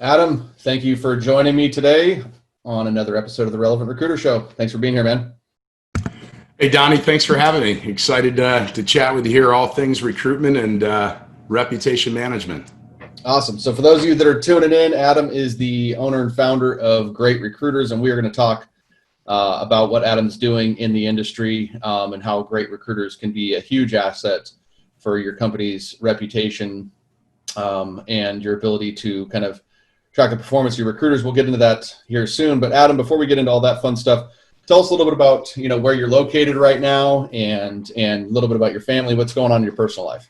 Adam, thank you for joining me today on another episode of the Relevant Recruiter Show. Thanks for being here, man. Hey, Donnie, thanks for having me. Excited to chat with you here, all things recruitment and reputation management. Awesome. So for those of you that are tuning in, Adam is the owner and founder of Great Recruiters, and we are going to talk about what Adam's doing in the industry and how Great Recruiters can be a huge asset for your company's reputation and your ability to kind of track the performance of your recruiters. We'll get into that here soon. But Adam, before we get into all that fun stuff, tell us a little bit about where you're located right now and a little bit about your family. What's going on in your personal life?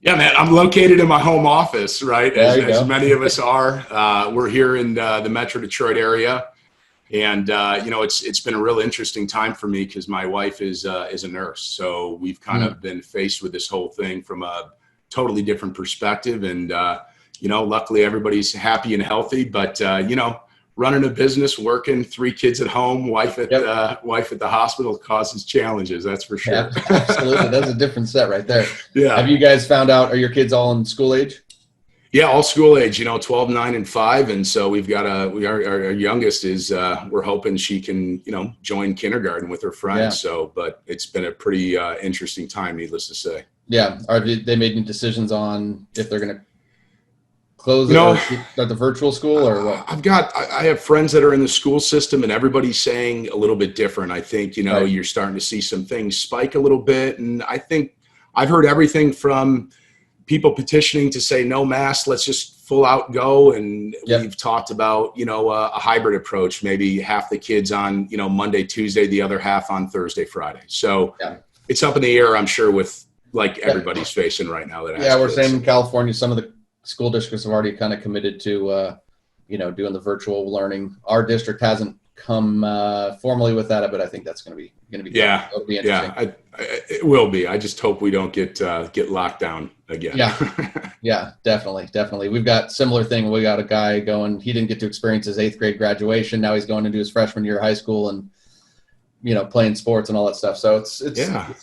Yeah, man, I'm located in my home office, right? As many of us are. We're here in the Metro Detroit area. And, it's been a real interesting time for me because my wife is a nurse. So we've kind of been faced with this whole thing from a totally different perspective. And, luckily everybody's happy and healthy. But, running a business, working, 3 kids at home, wife at the hospital causes challenges. That's for sure. Yeah, absolutely. That's a different set right there. Yeah. Have you guys found out, are your kids all in school age? Yeah, all school age, 12, 9, and 5. And so we've got our youngest is, we're hoping she can, join kindergarten with her friends. Yeah. So, but it's been a pretty interesting time, needless to say. Yeah. Are they made any decisions on if they're going to close it or start the virtual school or what? I have friends that are in the school system and everybody's saying a little bit different. I think, Right. You're starting to see some things spike a little bit. And I think I've heard everything from people petitioning to say no mask, let's just full out go. And we've talked about, a hybrid approach, maybe half the kids on, Monday, Tuesday, the other half on Thursday, Friday. So it's up in the air, I'm sure, with like everybody's facing right now. We're saying in California, some of the school districts have already kind of committed to, doing the virtual learning. Our district hasn't come formally with that, but I think that's going to be yeah, it'll be interesting. It will be. I just hope we don't get locked down again. Yeah, definitely. We've got similar thing. We got a guy going. He didn't get to experience his 8th grade graduation. Now he's going into his freshman year of high school and playing sports and all that stuff. So it's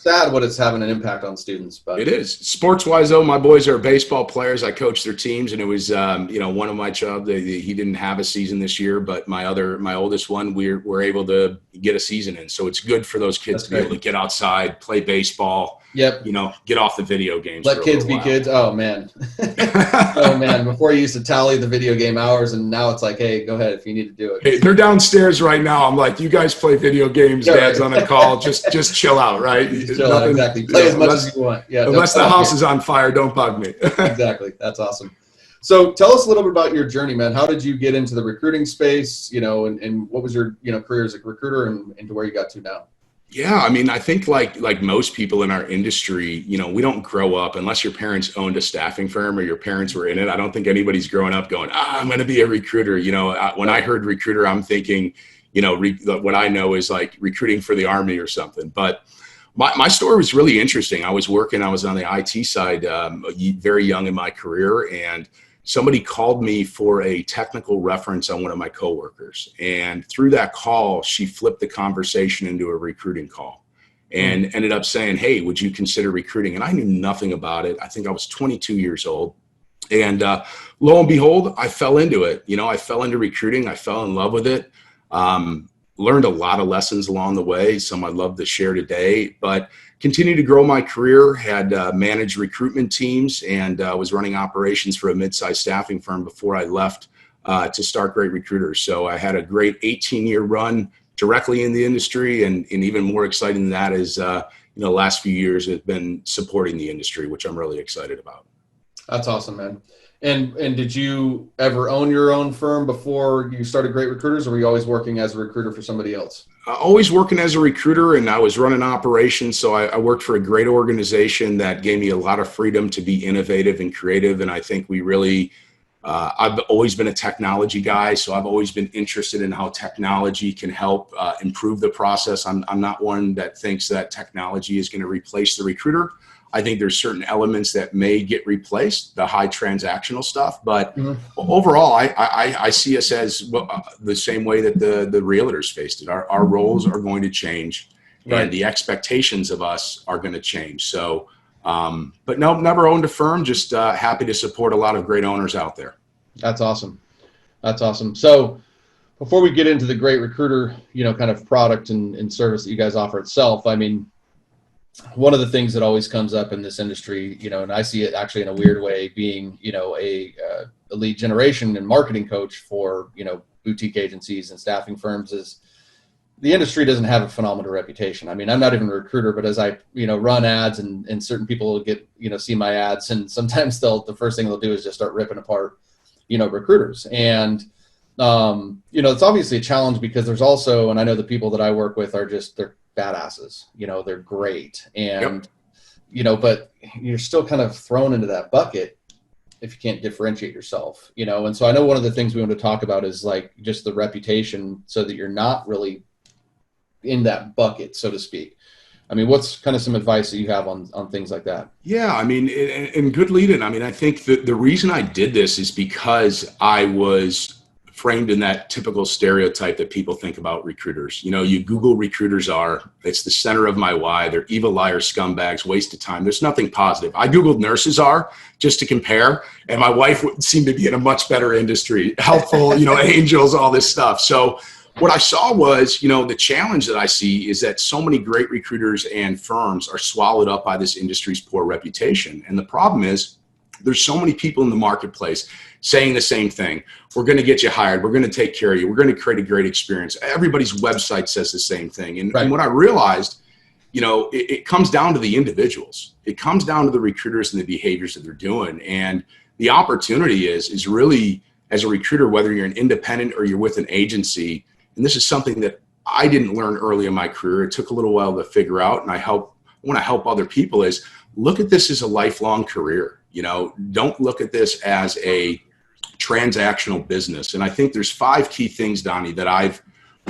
sad what it's having an impact on students. But it is. Sports wise though, my boys are baseball players. I coach their teams, and it was one of my child. He didn't have a season this year, but my oldest one, we're able to get a season in. So it's good for those kids be able to get outside, play baseball. Yep. Get off the video games. Let kids be kids. Oh man. Oh man. Before you used to tally the video game hours, and now it's like, hey, go ahead if you need to do it. Hey, they're downstairs right now. I'm like, you guys play video games. Dad's on the call. Just chill out, right? Chill out, exactly. Play as much as you want. Yeah. Unless the house is on fire, don't bug me. Exactly. That's awesome. So tell us a little bit about your journey, man. How did you get into the recruiting space? And what was your career as a recruiter and to where you got to now? Yeah, I mean, I think like most people in our industry, we don't grow up unless your parents owned a staffing firm or your parents were in it. I don't think anybody's growing up going, I'm going to be a recruiter. When I heard recruiter, I'm thinking, what I know is like recruiting for the Army or something. But my story was really interesting. I was on the IT side very young in my career, and somebody called me for a technical reference on one of my coworkers. And through that call, she flipped the conversation into a recruiting call and ended up saying, hey, would you consider recruiting? And I knew nothing about it. I think I was 22 years old. And lo and behold, I fell into it. I fell into recruiting. I fell in love with it. Learned a lot of lessons along the way, some I'd love to share today, but continued to grow my career, had managed recruitment teams, and was running operations for a mid-sized staffing firm before I left to start Great Recruiters. So I had a great 18-year run directly in the industry, and even more exciting than that is, the last few years have been supporting the industry, which I'm really excited about. That's awesome, man. And did you ever own your own firm before you started Great Recruiters, or were you always working as a recruiter for somebody else? Always working as a recruiter, and I was running operations. So I worked for a great organization that gave me a lot of freedom to be innovative and creative. And I think we really, I've always been a technology guy. So I've always been interested in how technology can help improve the process. I'm not one that thinks that technology is going to replace the recruiter. I think there's certain elements that may get replaced, the high transactional stuff. But overall, I see us as the same way that the realtors faced it. Our roles are going to change, and the expectations of us are going to change. So, but no, never owned a firm, just happy to support a lot of great owners out there. That's awesome. That's awesome. So before we get into the Great Recruiter, kind of product and service that you guys offer itself, I mean, one of the things that always comes up in this industry, and I see it actually in a weird way, being, a lead generation and marketing coach for, boutique agencies and staffing firms, is the industry doesn't have a phenomenal reputation. I mean, I'm not even a recruiter, but as I, run ads and certain people will get, see my ads, and sometimes the first thing they'll do is just start ripping apart, recruiters. And, it's obviously a challenge because there's also, and I know the people that I work with are they're badasses, they're great. And, but you're still kind of thrown into that bucket if you can't differentiate yourself, And so I know one of the things we want to talk about is like just the reputation, so that you're not really in that bucket, so to speak. I mean, what's kind of some advice that you have on things like that? Yeah, I mean, and good lead in. I mean, I think the reason I did this is because I was framed in that typical stereotype that people think about recruiters. You Google recruiters it's the center of my why. They're evil, liars, scumbags, waste of time. There's nothing positive. I Googled nurses just to compare, and my wife would seem to be in a much better industry, helpful, angels, all this stuff. So what I saw was, the challenge that I see is that so many great recruiters and firms are swallowed up by this industry's poor reputation. And the problem is there's so many people in the marketplace saying the same thing. We're going to get you hired. We're going to take care of you. We're going to create a great experience. Everybody's website says the same thing. And, right. And what I realized, it comes down to the individuals. It comes down to the recruiters and the behaviors that they're doing. And the opportunity is really, as a recruiter, whether you're an independent or you're with an agency, and this is something that I didn't learn early in my career. It took a little while to figure out, and I want to help other people, is look at this as a lifelong career. Don't look at this as a transactional business. And I think there's 5 key things, Donnie, that I've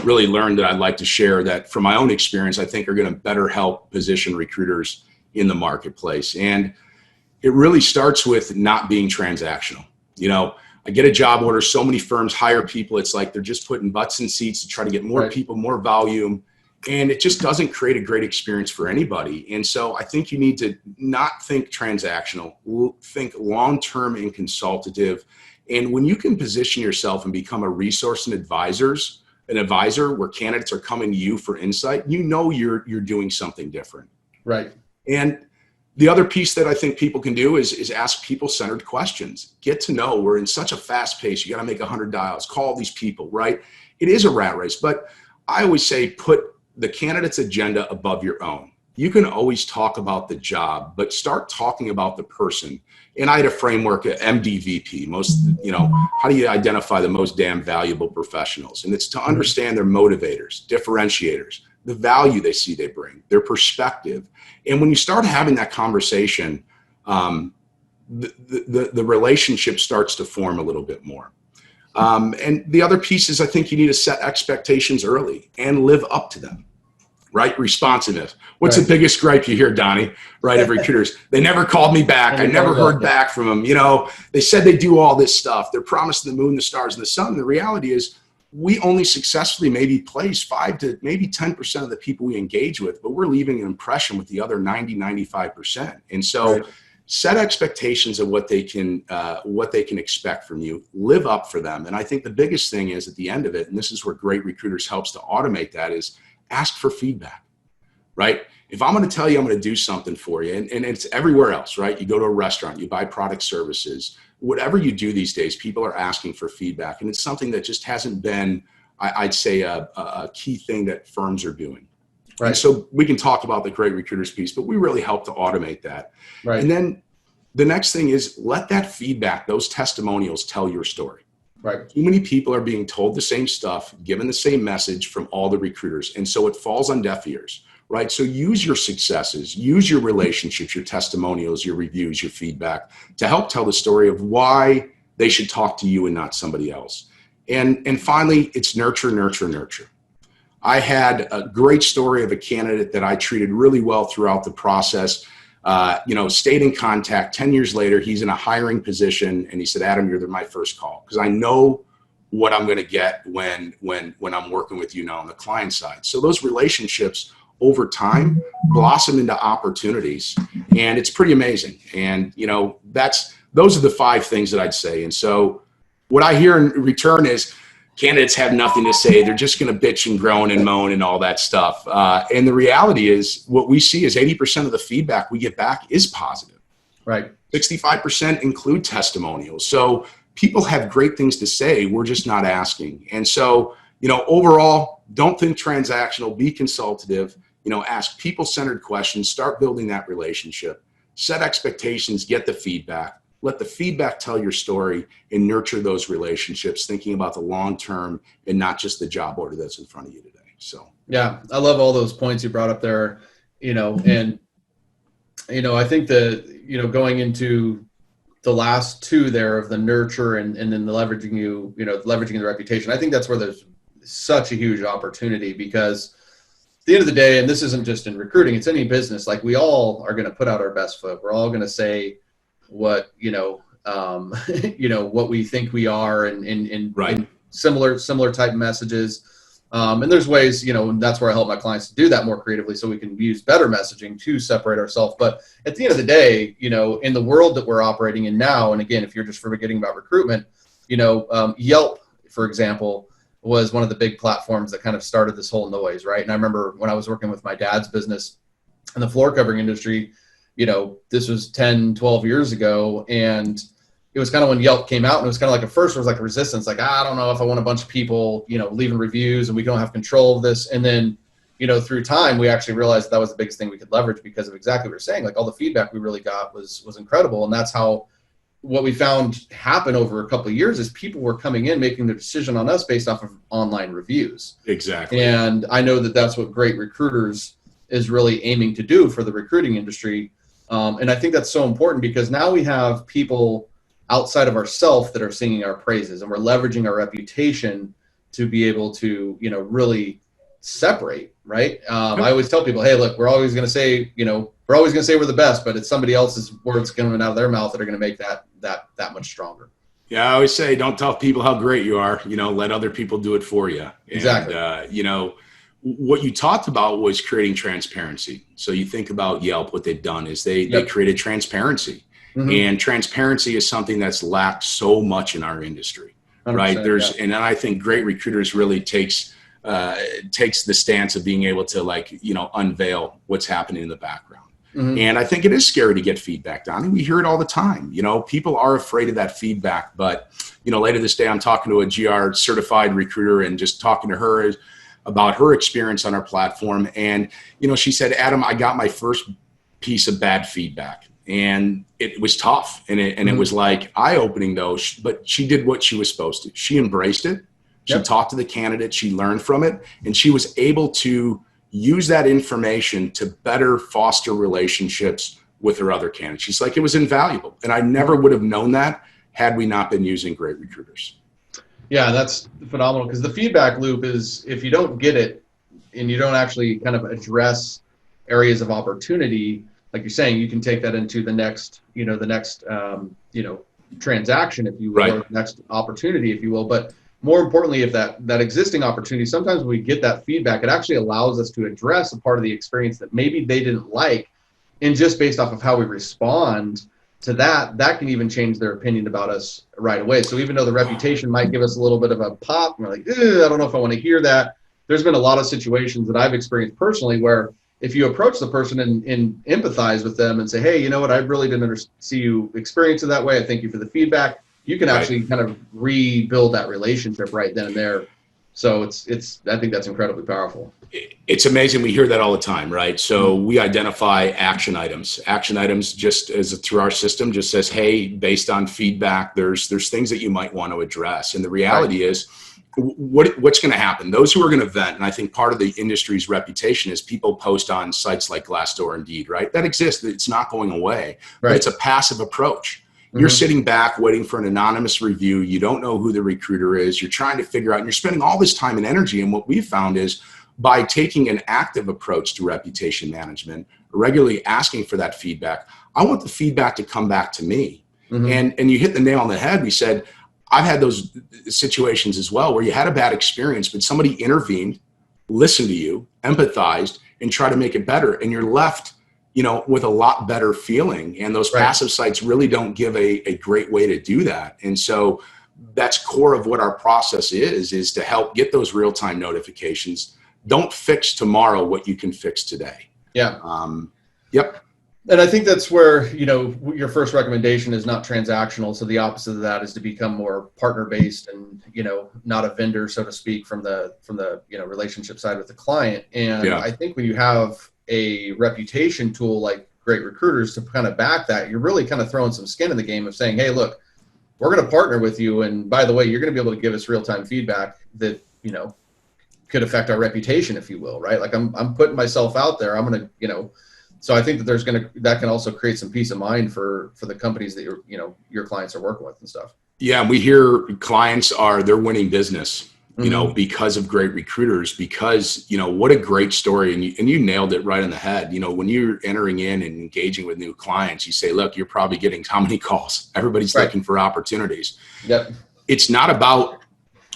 really learned that I'd like to share that from my own experience, I think are going to better help position recruiters in the marketplace. And it really starts with not being transactional. I get a job order. So many firms hire people. It's like they're just putting butts in seats to try to get more right. people, more volume. And it just doesn't create a great experience for anybody. And so I think you need to not think transactional, think long-term and consultative. And when you can position yourself and become a resource and an advisor where candidates are coming to you for insight, you're doing something different. Right. And the other piece that I think people can do is ask people-centered questions. Get to know. We're in such a fast pace. You got to make 100 dials, call these people, right? It is a rat race, but I always say put the candidate's agenda above your own. You can always talk about the job, but start talking about the person. And I had a framework at MDVP, how do you identify the most damn valuable professionals? And it's to understand their motivators, differentiators, the value they see they bring, their perspective. And when you start having that conversation, the relationship starts to form a little bit more. And the other piece is I think you need to set expectations early and live up to them, right? Responsiveness. What's the biggest gripe you hear, Donnie, right, of recruiters? They never called me back. I never heard back from them. They said they do all this stuff. They're promised the moon, the stars, and the sun. The reality is we only successfully maybe place 5 to maybe 10% of the people we engage with, but we're leaving an impression with the other 90, 95%. And so set expectations of what they can expect from you, live up for them. And I think the biggest thing is at the end of it, and this is where Great Recruiters helps to automate that, is ask for feedback, right? If I'm going to tell you I'm going to do something for you, and it's everywhere else, right? You go to a restaurant, you buy product services, whatever you do these days, people are asking for feedback. And it's something that just hasn't been, I'd say, a key thing that firms are doing. Right. And so we can talk about the Great Recruiters piece, but we really help to automate that. Right. And then the next thing is let that feedback, those testimonials, tell your story. Right. Too many people are being told the same stuff, given the same message from all the recruiters. And so it falls on deaf ears, right? So use your successes, use your relationships, your testimonials, your reviews, your feedback to help tell the story of why they should talk to you and not somebody else. And finally, it's nurture, nurture, nurture. I had a great story of a candidate that I treated really well throughout the process. Stayed in contact. 10 years later, he's in a hiring position, and he said, "Adam, you're my first call because I know what I'm going to get when I'm working with you now on the client side." So those relationships over time blossom into opportunities, and it's pretty amazing. And those are the 5 things that I'd say. And so, what I hear in return is candidates have nothing to say. They're just going to bitch and groan and moan and all that stuff. And the reality is what we see is 80% of the feedback we get back is positive. Right. 65% include testimonials. So people have great things to say. We're just not asking. And so, overall, don't think transactional, be consultative, ask people-centered questions, start building that relationship, set expectations, get the feedback, let the feedback tell your story, and nurture those relationships, thinking about the long term and not just the job order that's in front of you today. So, yeah, I love all those points you brought up there, and, I think that, going into the last two there of the nurture and then the leveraging leveraging the reputation, I think that's where there's such a huge opportunity, because at the end of the day, and this isn't just in recruiting, it's any business, like we all are going to put out our best foot. We're all going to say what, what we think we are and right. similar type messages. And there's ways, and that's where I help my clients to do that more creatively so we can use better messaging to separate ourselves. But at the end of the day, in the world that we're operating in now, and again, if you're just forgetting about recruitment, Yelp, for example, was one of the big platforms that kind of started this whole noise, right? And I remember when I was working with my dad's business in the floor covering industry, this was 10, 12 years ago. And it was kind of when Yelp came out, and it was kind of like, at first it was like a resistance, like, I don't know if I want a bunch of people, leaving reviews and we don't have control of this. And then, through time, we actually realized that was the biggest thing we could leverage because of exactly what you're saying. Like all the feedback we really got was incredible. And that's how what we found happen over a couple of years is people were coming in, making their decision on us based off of online reviews. Exactly. And I know that that's what Great Recruiters is really aiming to do for the recruiting industry. And I think that's so important because now we have people outside of ourselves that are singing our praises, and we're leveraging our reputation to be able to, really separate, right? I always tell people, hey, look, we're always going to say we're the best, but it's somebody else's words coming out of their mouth that are going to make that much stronger. Yeah, I always say, don't tell people how great you are. Let other people do it for you. Exactly. And, what you talked about was creating transparency. So you think about Yelp, what they've done is they created transparency. Mm-hmm. And transparency is something that's lacked so much in our industry, right? And I think Great Recruiters really takes the stance of being able to unveil what's happening in the background. Mm-hmm. And I think it is scary to get feedback, Donnie. We hear it all the time. People are afraid of that feedback. But, later this day, I'm talking to a GR certified recruiter and just talking to her about her experience on our platform. And, she said, Adam, I got my first piece of bad feedback. And it was tough. And it was like eye-opening, though. But she did what she was supposed to. She embraced it. She talked to the candidate. She learned from it. And she was able to use that information to better foster relationships with her other candidates. She's like, it was invaluable. And I never would have known that had we not been using Great Recruiters. Yeah, that's phenomenal, because the feedback loop is, if you don't get it and you don't actually kind of address areas of opportunity, like you're saying, you can take that into the next transaction, if you will, right, or next opportunity, if you will. But more importantly, if that existing opportunity, sometimes when we get that feedback, it actually allows us to address a part of the experience that maybe they didn't like. And just based off of how we respond to that can even change their opinion about us right away. So even though the reputation might give us a little bit of a pop, and we're like, I don't know if I want to hear that. There's been a lot of situations that I've experienced personally where if you approach the person and empathize with them and say, hey, you know what, I really didn't see you experience it that way. I thank you for the feedback. You can actually kind of rebuild that relationship right then and there. So I think that's incredibly powerful. It's amazing. We hear that all the time, right? So we identify action items. Action items just through our system just says, hey, based on feedback, there's things that you might want to address. And the reality is, what's going to happen? Those who are going to vent, and I think part of the industry's reputation is people post on sites like Glassdoor, Indeed, right? That exists. It's not going away. Right. But it's a passive approach. You're sitting back waiting for an anonymous review. You don't know who the recruiter is. You're trying to figure out, and you're spending all this time and energy. And what we've found is by taking an active approach to reputation management, regularly asking for that feedback, I want the feedback to come back to me. Mm-hmm. And you hit the nail on the head. We said, I've had those situations as well where you had a bad experience, but somebody intervened, listened to you, empathized, and tried to make it better. And you're left with a lot better feeling. And those passive sites really don't give a great way to do that. And so that's core of what our process is to help get those real-time notifications. Don't fix tomorrow what you can fix today. Yeah. Yep. And I think that's where, your first recommendation is not transactional. So the opposite of that is to become more partner based and, not a vendor, so to speak, from the relationship side with the client. And I think when you have a reputation tool like Great Recruiters to kind of back that, you're really kind of throwing some skin in the game of saying, hey, look, we're going to partner with you. And by the way, you're going to be able to give us real-time feedback that, could affect our reputation, if you will, right? Like I'm putting myself out there. I'm going to, so I think that that can also create some peace of mind for the companies that your clients are working with and stuff. Yeah. We hear clients they're winning business, because of Great Recruiters, because, what a great story. And you nailed it right on the head. When you're entering in and engaging with new clients, you say, look, you're probably getting how many calls? Everybody's looking for opportunities. Yep. It's not about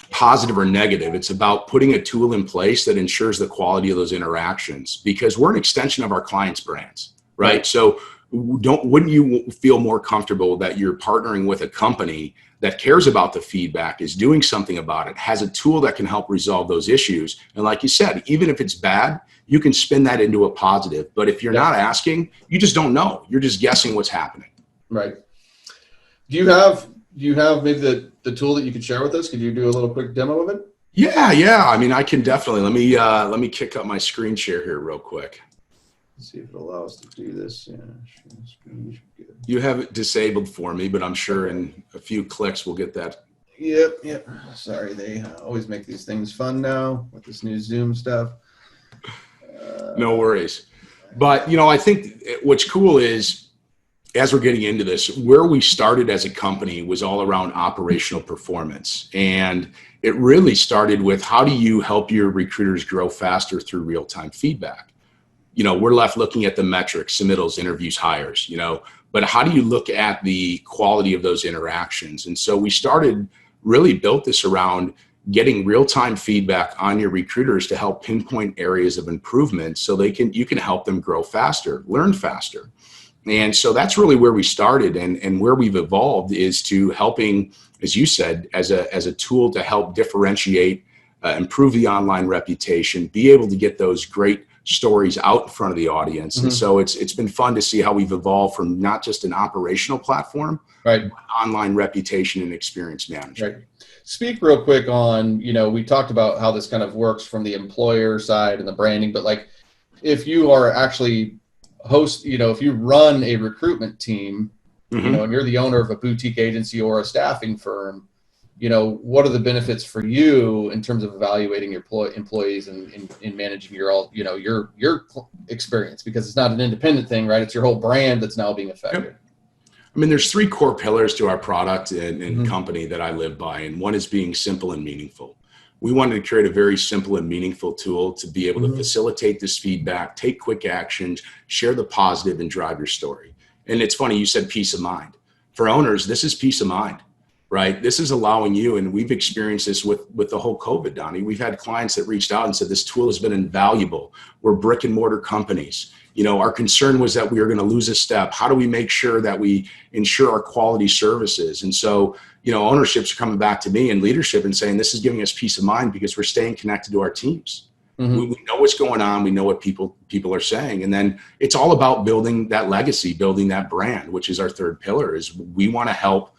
positive or negative. It's about putting a tool in place that ensures the quality of those interactions, because we're an extension of our clients' brands, right? So wouldn't you feel more comfortable that you're partnering with a company that cares about the feedback, is doing something about it, has a tool that can help resolve those issues? And like you said, even if it's bad, you can spin that into a positive. But if you're not asking, you just don't know. You're just guessing what's happening. Right. Do you have maybe the tool that you could share with us? Could you do a little quick demo of it? Yeah. I mean, I can definitely. Let me kick up my screen share here real quick. Let's see if it allows us to do this. Yeah, screen. You have it disabled for me, but I'm sure in a few clicks we'll get that. Yep. Sorry, they always make these things fun now with this new Zoom stuff. No worries. But, I think what's cool is, as we're getting into this, where we started as a company was all around operational performance. And it really started with, how do you help your recruiters grow faster through real-time feedback? We're left looking at the metrics, submittals, interviews, hires, but how do you look at the quality of those interactions? And so we built this around getting real-time feedback on your recruiters to help pinpoint areas of improvement so you can help them grow faster, learn faster. And so that's really where we started, and where we've evolved is to helping, as you said, as a tool to help differentiate, improve the online reputation, be able to get those great stories out in front of the audience. Mm-hmm. And so it's been fun to see how we've evolved from not just an operational platform, but online reputation and experience management. Right. Speak real quick on, we talked about how this kind of works from the employer side and the branding, but like if you are actually if you run a recruitment team, and you're the owner of a boutique agency or a staffing firm, what are the benefits for you in terms of evaluating your employees and in managing your experience? Because it's not an independent thing, right? It's your whole brand that's now being affected. Yep. I mean, there's three core pillars to our product and company that I live by. And one is being simple and meaningful. We wanted to create a very simple and meaningful tool to be able to facilitate this feedback, take quick actions, share the positive, and drive your story. And it's funny, you said peace of mind. For owners, this is peace of mind, right? This is allowing you, and we've experienced this with the whole COVID, Donnie. We've had clients that reached out and said, this tool has been invaluable. We're brick and mortar companies. Our concern was that we were going to lose a step. How do we make sure that we ensure our quality services? And so, ownerships are coming back to me and leadership and saying, this is giving us peace of mind because we're staying connected to our teams. We know what's going on. We know what people are saying. And then it's all about building that legacy, building that brand, which is our third pillar. Is we want to help.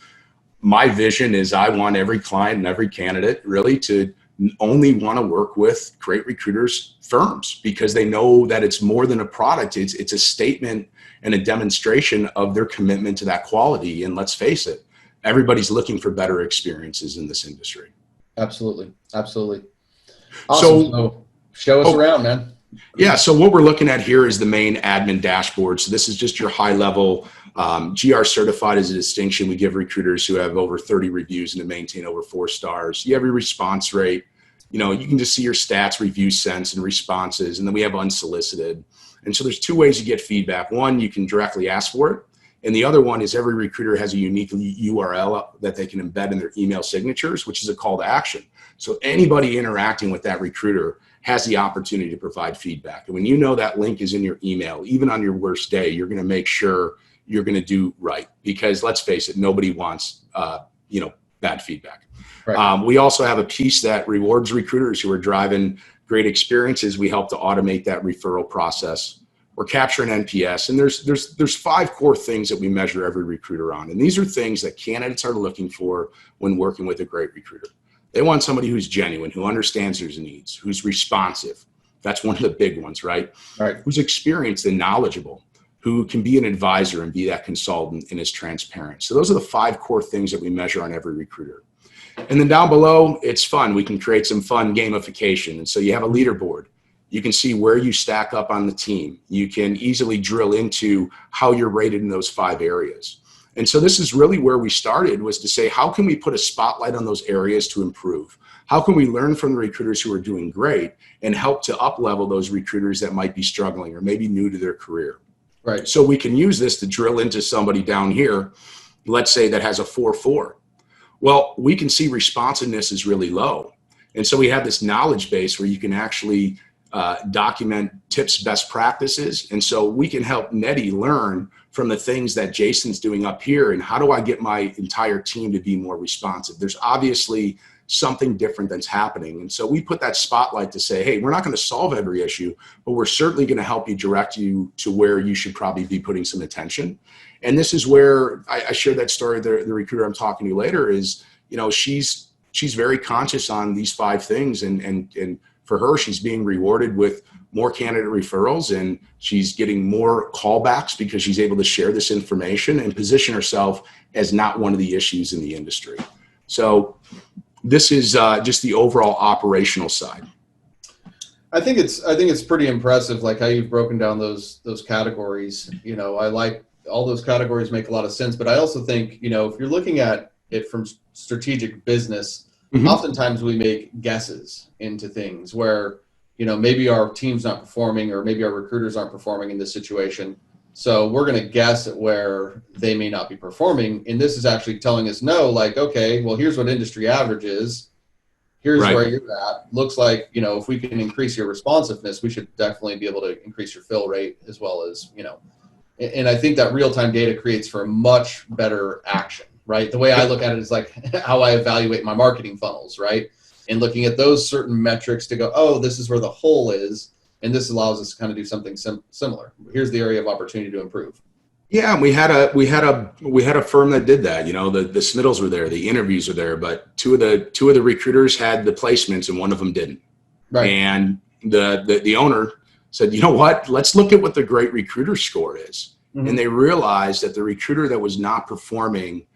My vision is I want every client and every candidate really to only want to work with Great Recruiters firms, because they know that it's more than a product. It's a statement and a demonstration of their commitment to that quality. And let's face it, everybody's looking for better experiences in this industry. Absolutely. Awesome. So show us around, man. Yeah. So what we're looking at here is the main admin dashboard. So this is just your high level. GR certified is a distinction we give recruiters who have over 30 reviews and to maintain over 4 stars. You have your response rate. You can just see your stats, review sents, and responses. And then we have unsolicited. And so there's 2 ways you get feedback. One, you can directly ask for it. And the other one is every recruiter has a unique URL that they can embed in their email signatures, which is a call to action. So anybody interacting with that recruiter has the opportunity to provide feedback. And when you know that link is in your email, even on your worst day, you're going to make sure you're going to do right. Because let's face it, nobody wants, bad feedback. Right. We also have a piece that rewards recruiters who are driving great experiences. We help to automate that referral process. We're capturing NPS, and there's 5 core things that we measure every recruiter on. And these are things that candidates are looking for when working with a great recruiter. They want somebody who's genuine, who understands their needs, who's responsive. That's one of the big ones, right? Right. Who's experienced and knowledgeable, who can be an advisor and be that consultant and is transparent. So those are the 5 core things that we measure on every recruiter. And then down below, it's fun. We can create some fun gamification. And so you have a leaderboard. You can see where you stack up on the team. You can easily drill into how you're rated in those 5 areas. And so this is really where we started, was to say, how can we put a spotlight on those areas to improve? How can we learn from the recruiters who are doing great and help to up-level those recruiters that might be struggling or maybe new to their career? Right. So we can use this to drill into somebody down here, let's say that has a 4.4. Well, we can see responsiveness is really low. And so we have this knowledge base where you can actually document tips, best practices. And so we can help Nettie learn from the things that Jason's doing up here. And how do I get my entire team to be more responsive? There's obviously something different that's happening. And so we put that spotlight to say, hey, we're not going to solve every issue, but we're certainly going to help you, direct you to where you should probably be putting some attention. And this is where I shared that story. The recruiter I'm talking to later is, she's very conscious on these 5 things. And for her, she's being rewarded with more candidate referrals, and she's getting more callbacks because she's able to share this information and position herself as not one of the issues in the industry. So this is just the overall operational side. I think it's pretty impressive, like how you've broken down those categories. I like all those categories, make a lot of sense, but I also think, if you're looking at it from strategic business, oftentimes we make guesses into things where, maybe our team's not performing, or maybe our recruiters aren't performing in this situation. So we're going to guess at where they may not be performing. And this is actually telling us, no, like, okay, well, here's what industry average is. Here's Right. where you're at. Looks like, if we can increase your responsiveness, we should definitely be able to increase your fill rate, as well as, and I think that real-time data creates for a much better action, right? The way I look at it is like how I evaluate my marketing funnels, right? And looking at those certain metrics to go, oh, this is where the hole is. And this allows us to kind of do something similar. Here's the area of opportunity to improve. Yeah, we had a firm that did that. The submittals were there, the interviews were there, but two of the recruiters had the placements and one of them didn't. Right. And the owner said, you know what? Let's look at what the great recruiter score is. Mm-hmm. And they realized that the recruiter that was not performing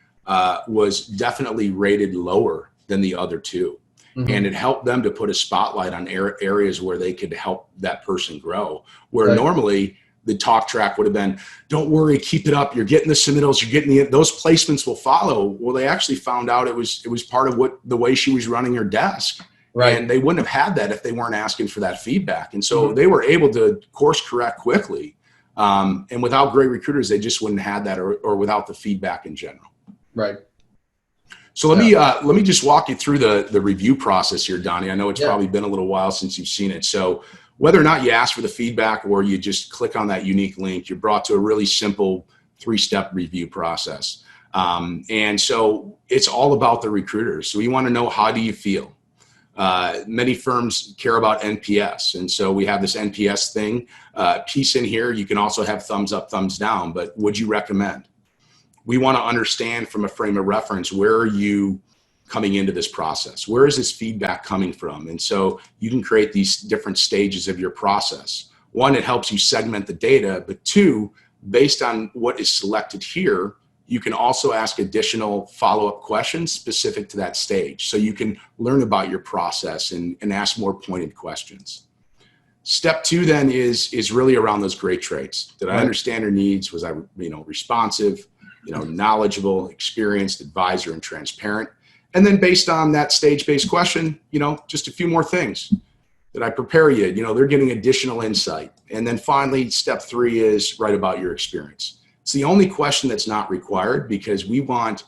was definitely rated lower than the other 2. Mm-hmm. And it helped them to put a spotlight on areas where they could help that person grow. Where normally the talk track would have been, don't worry, keep it up. You're getting the submittals, you're getting those placements will follow. Well, they actually found out it was part of the way she was running her desk. Right. And they wouldn't have had that if they weren't asking for that feedback. And so they were able to course correct quickly. And without great recruiters, they just wouldn't have that, or without the feedback in general. Right. So let me just walk you through the review process here, Donnie. I know it's probably been a little while since you've seen it. So whether or not you ask for the feedback or you just click on that unique link, you're brought to a really simple 3-step review process. And so it's all about the recruiters. So we want to know, how do you feel? Many firms care about NPS. And so we have this NPS thing piece in here. You can also have thumbs up, thumbs down, but would you recommend? We want to understand from a frame of reference, where are you coming into this process? Where is this feedback coming from? And so you can create these different stages of your process. 1, it helps you segment the data, but 2, based on what is selected here, you can also ask additional follow-up questions specific to that stage. So you can learn about your process and ask more pointed questions. Step 2 then is really around those great traits. Did I understand her needs? Was I responsive? Knowledgeable, experienced, advisor, and transparent. And then based on that stage-based question, just a few more things. Did I prepare you? They're getting additional insight. And then finally, step 3 is write about your experience. It's the only question that's not required, because we want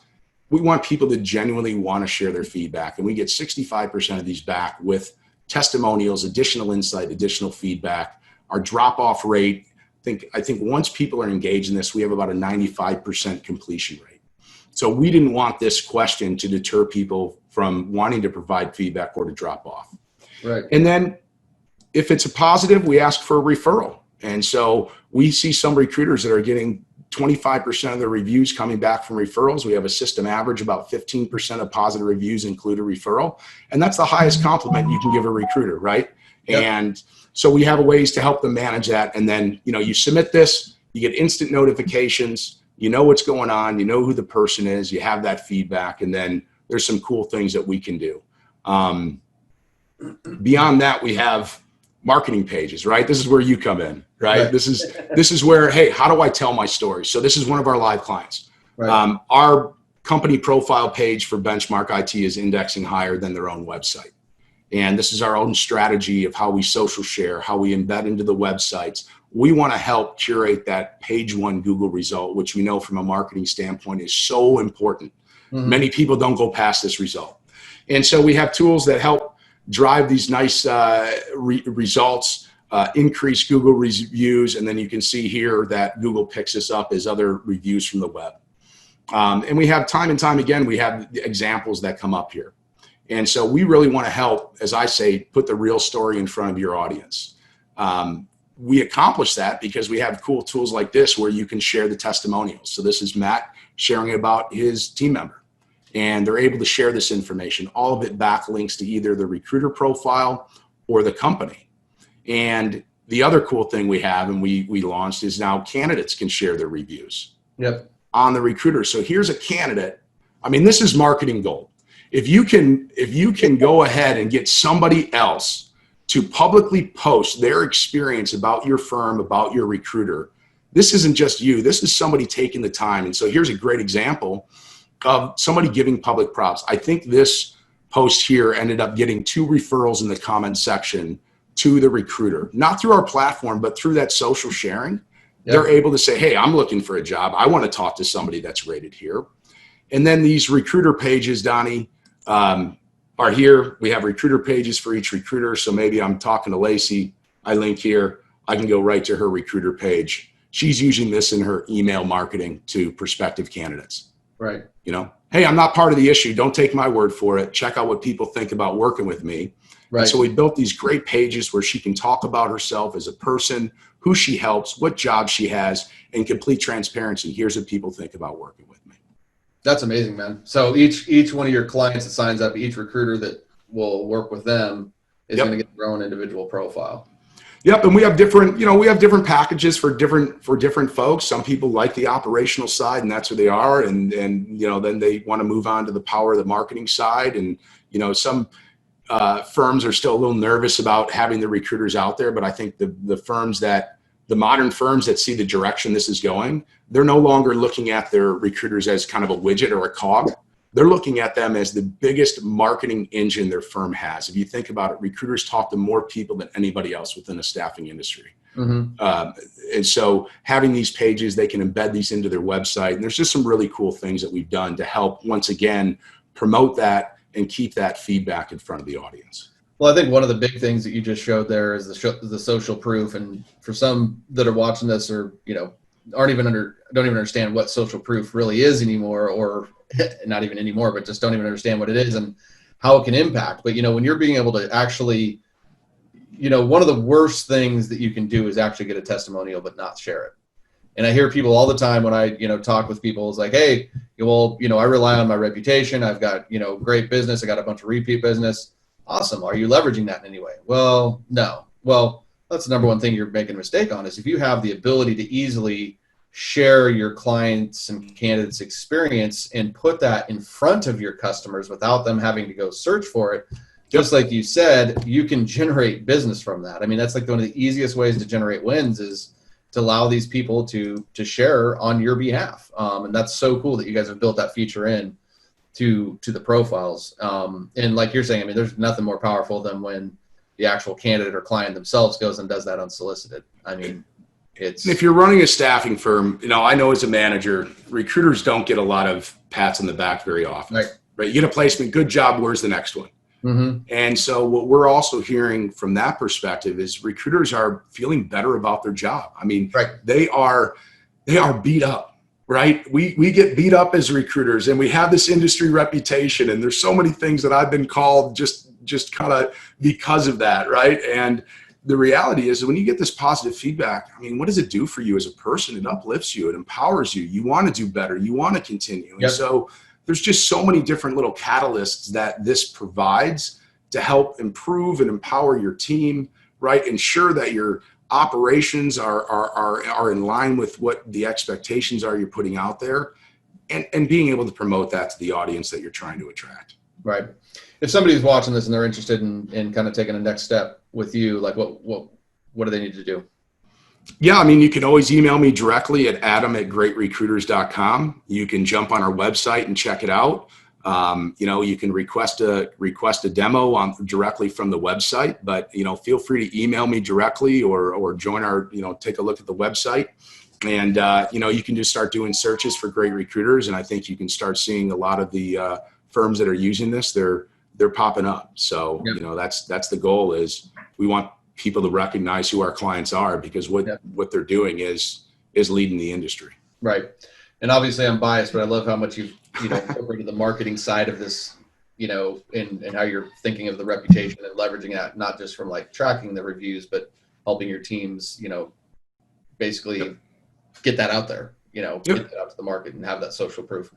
people to genuinely want to share their feedback. And we get 65% of these back with testimonials, additional insight, additional feedback. Our drop-off rate, I think once people are engaged in this, we have about a 95% completion rate. So we didn't want this question to deter people from wanting to provide feedback or to drop off. Right. And then if it's a positive, we ask for a referral. And so we see some recruiters that are getting 25% of their reviews coming back from referrals. We have a system average, about 15% of positive reviews include a referral. And that's the highest compliment you can give a recruiter, right? Yep. And so we have ways to help them manage that. And then, you submit this, you get instant notifications, you know what's going on, you know who the person is, you have that feedback, and then there's some cool things that we can do. Beyond that, we have marketing pages, right? This is where you come in, right? This is where, hey, how do I tell my story? So this is one of our live clients. Right. Our company profile page for Benchmark IT is indexing higher than their own website. And this is our own strategy of how we social share, how we embed into the websites. We want to help curate that page one Google result, which we know from a marketing standpoint is so important. Mm-hmm. Many people don't go past this result. And so we have tools that help drive these nice results, increase Google reviews, and then you can see here that Google picks us up as other reviews from the web. And we have time and time again, we have examples that come up here. And so we really want to help, as I say, put the real story in front of your audience. We accomplish that because we have cool tools like this where you can share the testimonials. So this is Matt sharing about his team member, and they're able to share this information. All of it backlinks to either the recruiter profile or the company. And the other cool thing we have, and we launched, is now candidates can share their reviews on the recruiter. So here's a candidate. I mean, this is marketing gold. If you can go ahead and get somebody else to publicly post their experience about your firm, about your recruiter, this isn't just you. This is somebody taking the time. And so here's a great example of somebody giving public props. I think this post here ended up getting 2 referrals in the comment section to the recruiter, not through our platform, but through that social sharing. Yep. They're able to say, hey, I'm looking for a job. I want to talk to somebody that's rated here. And then these recruiter pages, Donnie, are here. We have recruiter pages for each recruiter. So maybe I'm talking to Lacey. I link here. I can go right to her recruiter page. She's using this in her email marketing to prospective candidates. Right. Hey, I'm not part of the issue. Don't take my word for it. Check out what people think about working with me. Right. And so we built these great pages where she can talk about herself as a person, who she helps, what job she has, and complete transparency. Here's what people think about working with me. That's amazing, man. So each one of your clients that signs up, each recruiter that will work with them is going to get their own individual profile. Yep, and we have different packages for different folks. Some people like the operational side, and that's who they are, and then they want to move on to the power of the marketing side. And some firms are still a little nervous about having the recruiters out there, but I think the modern firms that see the direction this is going, they're no longer looking at their recruiters as kind of a widget or a cog. They're looking at them as the biggest marketing engine their firm has. If you think about it, recruiters talk to more people than anybody else within the staffing industry. Mm-hmm. And so having these pages, they can embed these into their website. And there's just some really cool things that we've done to help, once again, promote that and keep that feedback in front of the audience. Well, I think one of the big things that you just showed there is the social proof. And for some that are watching this or, don't even understand what social proof really is anymore, or not even anymore, but just don't even understand what it is and how it can impact. But, when you're being able to actually, one of the worst things that you can do is actually get a testimonial, but not share it. And I hear people all the time when I, talk with people, it's like, hey, well, I rely on my reputation. I've got, great business. I got a bunch of repeat business. Awesome. Are you leveraging that in any way? Well, no. Well, that's the number one thing you're making a mistake on, is if you have the ability to easily share your clients and candidates' experience and put that in front of your customers without them having to go search for it, just like you said, you can generate business from that. I mean, that's like one of the easiest ways to generate wins is to allow these people to share on your behalf. And that's so cool that you guys have built that feature in to the profiles. And like you're saying, I mean, there's nothing more powerful than when the actual candidate or client themselves goes and does that unsolicited. I mean, if you're running a staffing firm, I know as a manager, recruiters don't get a lot of pats on the back very often. Right? You get a placement, good job, where's the next one? Mm-hmm. And so what we're also hearing from that perspective is recruiters are feeling better about their job. I mean, they are beat up. right? We get beat up as recruiters, and we have this industry reputation, and there's so many things that I've been called just kind of because of that, right? And the reality is when you get this positive feedback, I mean, what does it do for you as a person? It uplifts you, it empowers you. You want to do better, you want to continue. And so there's just so many different little catalysts that this provides to help improve and empower your team, right? Ensure that your operations are in line with what the expectations are you're putting out there, and being able to promote that to the audience that you're trying to attract. Right. If somebody's watching this and they're interested in kind of taking a next step with you, like what do they need to do? Yeah, I mean, you can always email me directly at adam@greatrecruiters.com. You can jump on our website and check it out. You can request a demo directly from the website, but, feel free to email me directly or join our, take a look at the website. And, you can just start doing searches for great recruiters. And I think you can start seeing a lot of the firms that are using this, they're popping up. So, that's the goal is we want people to recognize who our clients are, because what they're doing is leading the industry. Right. And obviously I'm biased, but I love how much you've incorporated the marketing side of this, and how you're thinking of the reputation and leveraging that, not just from like tracking the reviews, but helping your teams, basically get that out there, get that out to the market and have that social proof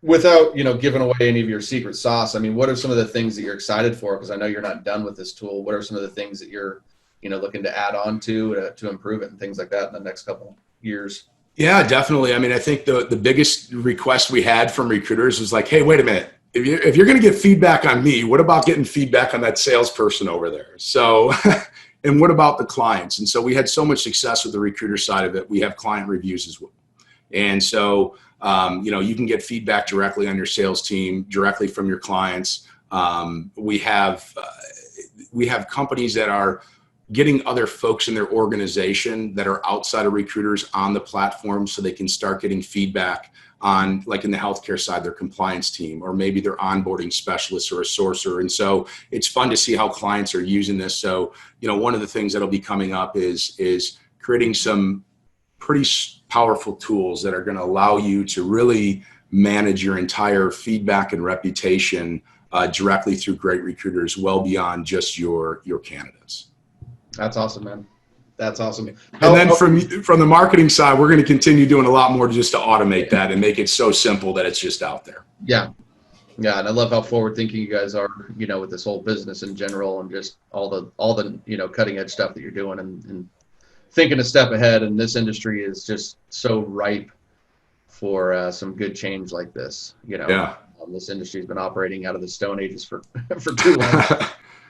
without, giving away any of your secret sauce. I mean, what are some of the things that you're excited for? Because I know you're not done with this tool. What are some of the things that you're, looking to add on to improve it and things like that in the next couple years? Yeah, definitely. I mean, I think the biggest request we had from recruiters was like, hey, wait a minute. If you're going to get feedback on me, what about getting feedback on that salesperson over there? So, and what about the clients? And so we had so much success with the recruiter side of it. We have client reviews as well. And so, you can get feedback directly on your sales team, directly from your clients. We have companies that are getting other folks in their organization that are outside of recruiters on the platform so they can start getting feedback on, like in the healthcare side, their compliance team, or maybe their onboarding specialist or a sourcer. And so it's fun to see how clients are using this. So, one of the things that'll be coming up is creating some pretty powerful tools that are going to allow you to really manage your entire feedback and reputation directly through great recruiters, well beyond just your candidates. That's awesome, man. That's awesome. And then from the marketing side, we're going to continue doing a lot more just to automate that and make it so simple that it's just out there. Yeah. Yeah. And I love how forward thinking you guys are, with this whole business in general, and just all the cutting edge stuff that you're doing and thinking a step ahead. And this industry is just so ripe for some good change like this. This industry has been operating out of the Stone Ages for too long.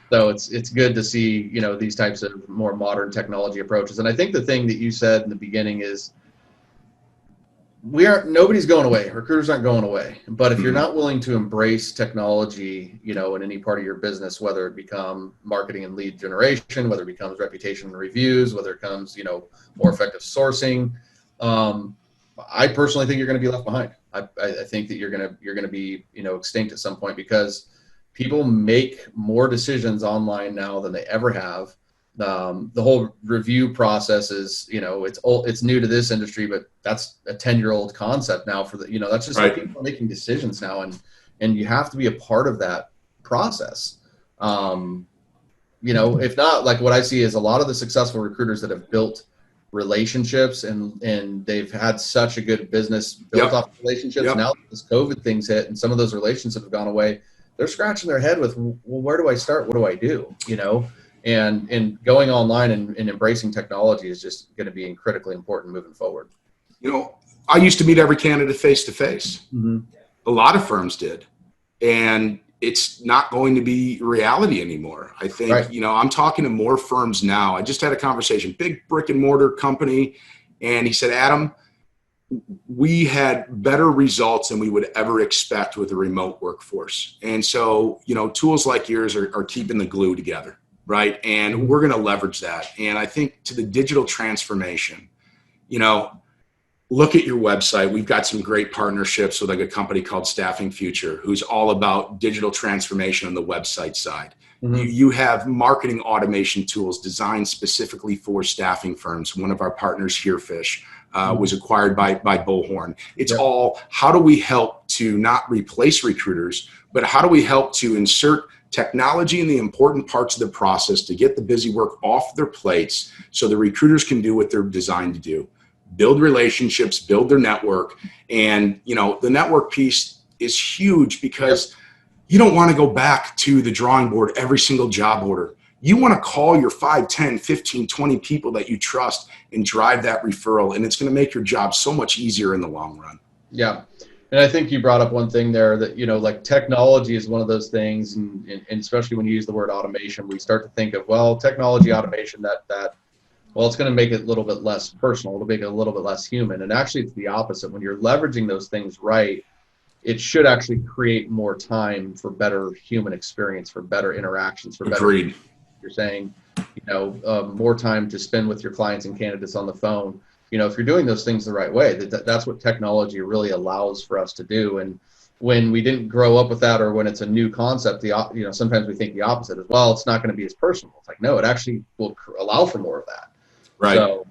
So it's good to see, these types of more modern technology approaches. And I think the thing that you said in the beginning is nobody's going away. Recruiters aren't going away. But if you're not willing to embrace technology, in any part of your business, whether it become marketing and lead generation, whether it becomes reputation and reviews, whether it comes, more effective sourcing, I personally think you're going to be left behind. I think that you're going to be, extinct at some point, because people make more decisions online now than they ever have. The whole review process is, it's new to this industry, but that's a 10-year-old concept now for the, that's just right. Like people are making decisions now, and you have to be a part of that process. If not, like what I see is a lot of the successful recruiters that have built relationships and they've had such a good business built off relationships. Now that this COVID thing's hit and some of those relationships have gone away, they're scratching their head with, well, where do I start? What do I do? And going online and embracing technology is just going to be critically important moving forward. I used to meet every candidate face to face. A lot of firms did, and it's not going to be reality anymore. I think, I'm talking to more firms now. I just had a conversation, big brick and mortar company. And he said, Adam, we had better results than we would ever expect with a remote workforce. And so, tools like yours are keeping the glue together, right? And we're going to leverage that. And I think to the digital transformation, look at your website. We've got some great partnerships with like a company called Staffing Future, who's all about digital transformation on the website side. You have marketing automation tools designed specifically for staffing firms. One of our partners, Herefish, was acquired by Bullhorn. It's all, how do we help to not replace recruiters, but how do we help to insert technology in the important parts of the process to get the busy work off their plates so the recruiters can do what they're designed to do: build relationships, build their network. And, the network piece is huge because you don't want to go back to the drawing board every single job order. You want to call your 5, 10, 15, 20 people that you trust and drive that referral. And it's going to make your job so much easier in the long run. Yeah. And I think you brought up one thing there that, like technology is one of those things. And especially when you use the word automation, we start to think of, technology automation it's going to make it a little bit less personal. It'll make it a little bit less human. And actually it's the opposite. When you're leveraging those things right, it should actually create more time for better human experience, for better interactions, for better. Agreed. You're saying, more time to spend with your clients and candidates on the phone. If you're doing those things the right way, that's what technology really allows for us to do. And when we didn't grow up with that, or when it's a new concept, sometimes we think the opposite as well. It's not going to be as personal. It's like, no, it actually will allow for more of that. Right. So,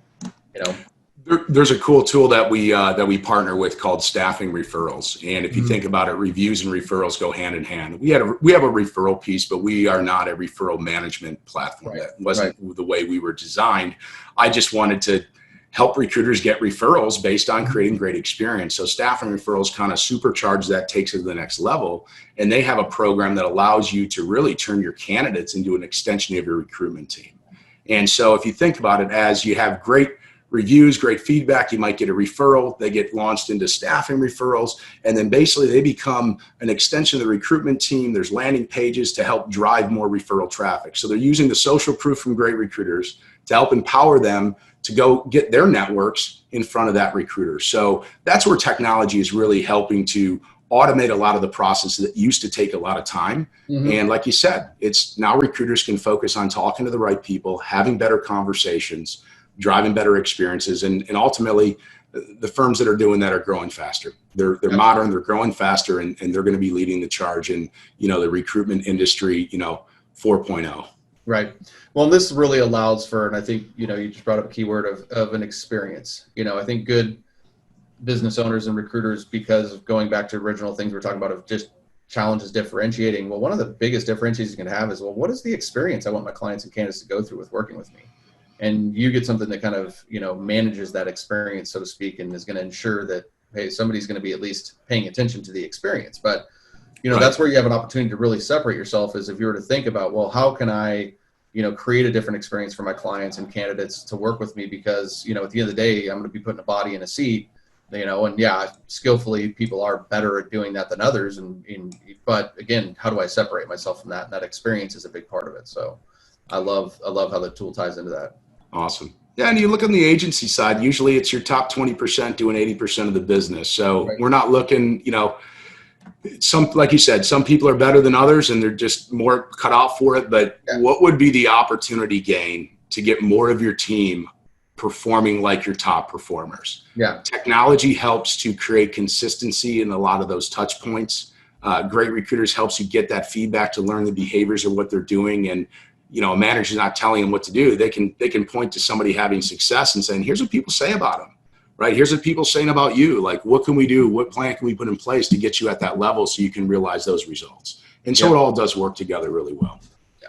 there's a cool tool that we partner with called Staffing Referrals. And if you think about it, reviews and referrals go hand in hand. We have a referral piece, but we are not a referral management platform. That wasn't the way we were designed. I just wanted to help recruiters get referrals based on creating great experience. So Staffing Referrals kind of supercharge that, takes it to the next level. And they have a program that allows you to really turn your candidates into an extension of your recruitment team. And so if you think about it, as you have great reviews, great feedback, you might get a referral. They get launched into Staffing Referrals, and then basically they become an extension of the recruitment team. There's landing pages to help drive more referral traffic. So they're using the social proof from great recruiters to help empower them to go get their networks in front of that recruiter. So that's where technology is really helping to automate a lot of the processes that used to take a lot of time. And like you said, it's now recruiters can focus on talking to the right people, having better conversations, driving better experiences, and ultimately the firms that are doing that are growing faster. They're modern, they're growing faster, and they're going to be leading the charge in, the recruitment industry, 4.0. Right. Well, and this really allows for, and I think, you just brought up a key word of an experience. I think good business owners and recruiters, because of going back to original things we're talking about of just challenges differentiating. Well, one of the biggest differentiators you can have is, what is the experience I want my clients and candidates to go through with working with me? And you get something that kind of, manages that experience, so to speak, and is going to ensure that, hey, somebody's going to be at least paying attention to the experience. But, that's where you have an opportunity to really separate yourself, is if you were to think about, how can I, create a different experience for my clients and candidates to work with me? Because, at the end of the day, I'm going to be putting a body in a seat, and skillfully people are better at doing that than others. But again, how do I separate myself from that? And that experience is a big part of it. So I love how the tool ties into that. Awesome. Yeah, and you look on the agency side, usually it's your top 20% doing 80% of the business. So we're not looking, like you said, some people are better than others and they're just more cut out for it. But what would be the opportunity gain to get more of your team performing like your top performers? Yeah. Technology helps to create consistency in a lot of those touch points. Great Recruiters helps you get that feedback to learn the behaviors of what they're doing. And a manager's not telling them what to do. They can point to somebody having success and saying, here's what people say about them, right? Here's what people saying about you. Like, what can we do? What plan can we put in place to get you at that level so you can realize those results? And so it all does work together really well. Yeah.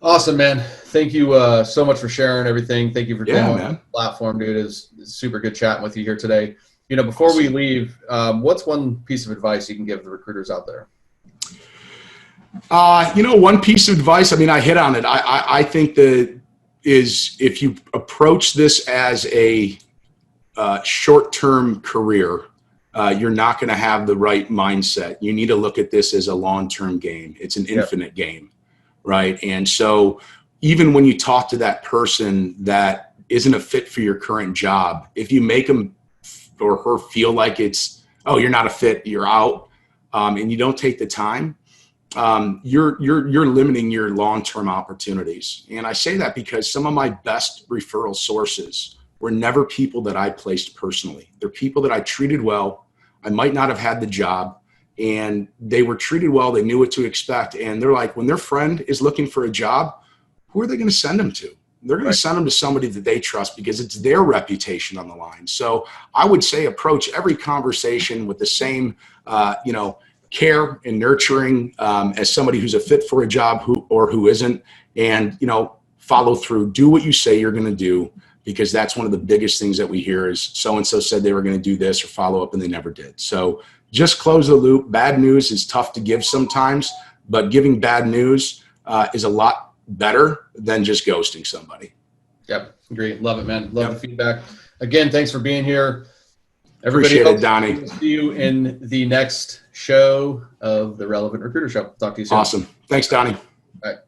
Awesome, man. Thank you so much for sharing everything. Thank you for being on the platform, dude. It's super good chatting with you here today. Before we leave, what's one piece of advice you can give the recruiters out there? One piece of advice, I hit on it. I think that is, if you approach this as a short-term career, you're not going to have the right mindset. You need to look at this as a long-term game. It's an infinite game, right? And so even when you talk to that person that isn't a fit for your current job, if you make them or her feel like it's, oh, you're not a fit, you're out, and you don't take the time, you're limiting your long-term opportunities. And I say that because some of my best referral sources were never people that I placed personally. They're people that I treated well. I might not have had the job, and they were treated well. They knew what to expect. And they're like, when their friend is looking for a job, who are they going to send them to? they're going to send them to somebody that they trust because it's their reputation on the line. So I would say approach every conversation with the same, care and nurturing as somebody who's a fit for a job who isn't, and, follow through, do what you say you're going to do, because that's one of the biggest things that we hear is so-and-so said they were going to do this or follow up and they never did. So just close the loop. Bad news is tough to give sometimes, but giving bad news is a lot better than just ghosting somebody. Yep. Great. Love it, man. Love the feedback. Again, thanks for being here. Everybody Appreciate else, it, Donnie. we'll see you in the next show of the Relevant Recruiter Show. Talk to you soon. Awesome. Thanks, Donnie. All right.